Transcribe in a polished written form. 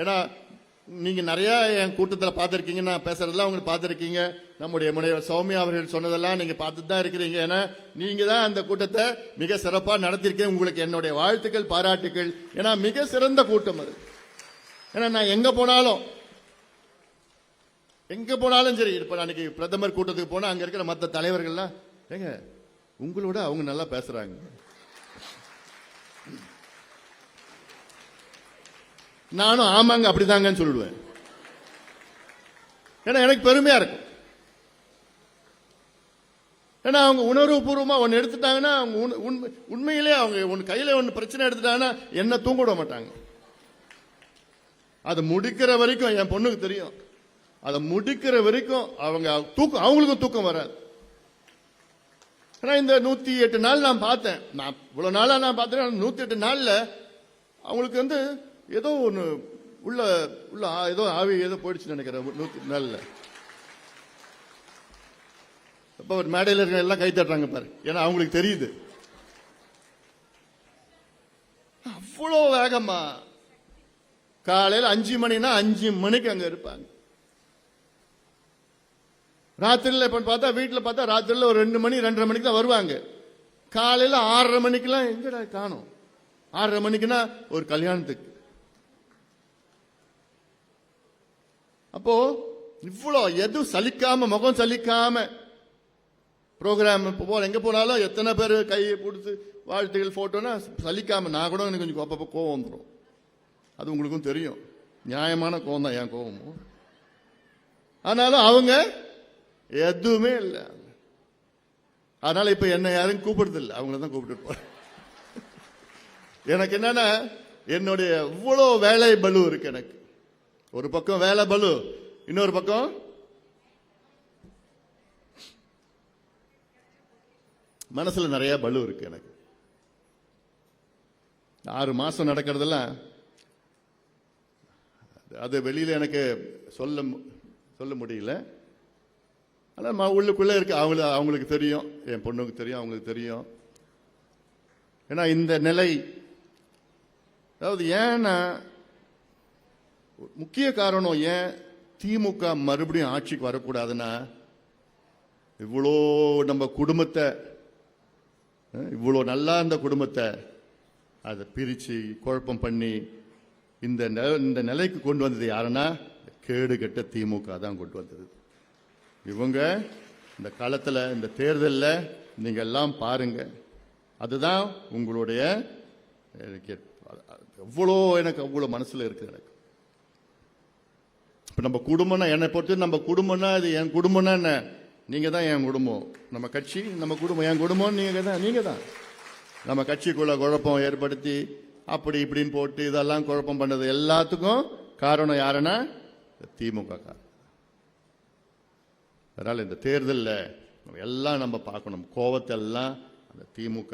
ஏன்னா நீங்க நிறைய என் கூட்டத்தில் பார்த்துருக்கீங்க, நான் பேசுறதெல்லாம் உங்களுக்கு பார்த்துருக்கீங்க. நம்முடைய முனைவர் சௌமியா அவர்கள் சொன்னதெல்லாம் நீங்க பார்த்துட்டு தான் இருக்கிறீங்க. ஏன்னா நீங்க தான் அந்த கூட்டத்தை மிக சிறப்பா நடத்திருக்கீங்க. உங்களுக்கு என்னுடைய வாழ்த்துக்கள், பாராட்டுக்கள். ஏன்னா மிக சிறந்த கூட்டம் அது. ஏன்னா நான் எங்க போனாலும் சரி, இப்ப அன்னைக்கு பிரதமர் கூட்டத்துக்கு போனா அங்க இருக்கிற மற்ற தலைவர்கள்லாம் ஏங்க உங்களோட அவங்க நல்லா பேசுறாங்க. நானும் ஆமாங்க அப்படிதாங்கன்னு சொல்லிடுவேன். ஏன்னா எனக்கு பெருமையா இருக்கும். ஏன்னா அவங்க உணர்வு பூர்வமா ஒன்னு எடுத்துட்டாங்கன்னா அவங்க உண்மையிலே அவங்க ஒன்னு கையில ஒன்னு பிரச்சனை எடுத்துட்டாங்கன்னா என்ன தூங்க விட மாட்டாங்க. அதை முடிக்கிற வரைக்கும் என் பொண்ணுக்கு தெரியும். அதை முடிக்கிற வரைக்கும் அவங்களுக்கும் தூக்கம் வராது. இந்த 108 நாள் நான் பார்த்தேன். நான் இவ்வளவு நாளா நான் பார்த்தேன். 108 நாள்ல அவங்களுக்கு ஏதோ ஒண்ணு உள்ள ஏதோ ஆவி ஏதோ போயிடுச்சு நினைக்கிறேன். 108 நாள்ல அப்ப ஒரு மேடையில் இருக்க எல்லாம் கை தட்டுறாங்க பாரு. ஏன்னா அவங்களுக்கு தெரியுது அவ்வளோ வேகமா. காலையில் 5 மணினா 5 மணிக்கு அங்க இருப்பாங்க. ராத்திரில இப்ப பார்த்தா வீட்டில் பார்த்தா ராத்திரில ஒரு 2 மணி 2:30 மணிக்கு தான் வருவாங்க. காலையில 6:30 மணிக்கெல்லாம் எங்கடா காணும். 6:30 மணிக்குன்னா ஒரு கல்யாணத்துக்கு. அப்போ இவ்வளோ எதுவும் சலிக்காம, முகம் சலிக்காம ப்ரோக்ராம் எங்க போனாலும் எத்தனை பேர் கையை கொடுத்து வாழ்த்துகள் போட்டோன்னா சலிக்காம. நான் கூட எனக்கு கொஞ்சம் அப்பப்போ கோவம் வந்துடும். அது உங்களுக்கும் தெரியும். நியாயமான கோவம் தான் என் கோவமும். ஆனாலும் அவங்க எதுவுமே இல்லை. அதனால இப்ப என்ன யாரும் கூப்பிடுறது இல்லை, அவங்கள தான் கூப்பிட்டு போறேன். எனக்கு என்னன்னா என்னுடைய இவ்வளவு வேலை பலு இருக்கு. எனக்கு ஒரு பக்கம் வேலை பலு, இன்னொரு பக்கம் மனசுல நிறைய பலு இருக்கு. எனக்கு 6 மாசம் நடக்கிறதெல்லாம் அது வெளியில எனக்கு சொல்ல முடியல. ஆனா உள்ளுக்குள்ள இருக்கு. அவங்களுக்கு தெரியும், என் பொண்ணுக்கு தெரியும், அவங்களுக்கு தெரியும். ஏன்னா இந்த நிலை, அதாவது ஏன்னா முக்கிய காரணம் ஏன் திமுக மறுபடியும் ஆட்சிக்கு வரக்கூடாதுன்னா, இவ்வளோ நம்ம குடும்பத்தை, இவ்வளோ நல்லா இருந்த குடும்பத்தை அதை பிரிச்சு குழப்பம் பண்ணி இந்த நிலைக்கு கொண்டு வந்தது யாருன்னா கேடு கெட்ட திமுக தான் கொண்டு வந்தது. இவங்க இந்த காலத்தில் இந்த தேர்தலில் நீங்க எல்லாம் பாருங்க. அதுதான் உங்களுடைய எவ்வளோ எனக்கு அவ்வளோ மனசுல இருக்கு. எனக்கு இப்ப நம்ம குடும்பம்னா, என்னை பொறுத்து நம்ம குடும்பம்னா அது என் குடும்பம்னா என்ன, நீங்க தான் என் குடும்பம். நம்ம கட்சி நம்ம குடும்பம், என் குடும்பம் நீங்க தான். நம்ம கட்சிக்குள்ள குழப்பம் ஏற்படுத்தி அப்படி இப்படின்னு போட்டு இதெல்லாம் குழப்பம் பண்ணது எல்லாத்துக்கும் காரணம் யாருன்னா திமுக காரணம். அதனால இந்த தேர்தலில் எல்லாம் நம்ம பார்க்கணும். கோவத்தை எல்லாம் அந்த திமுக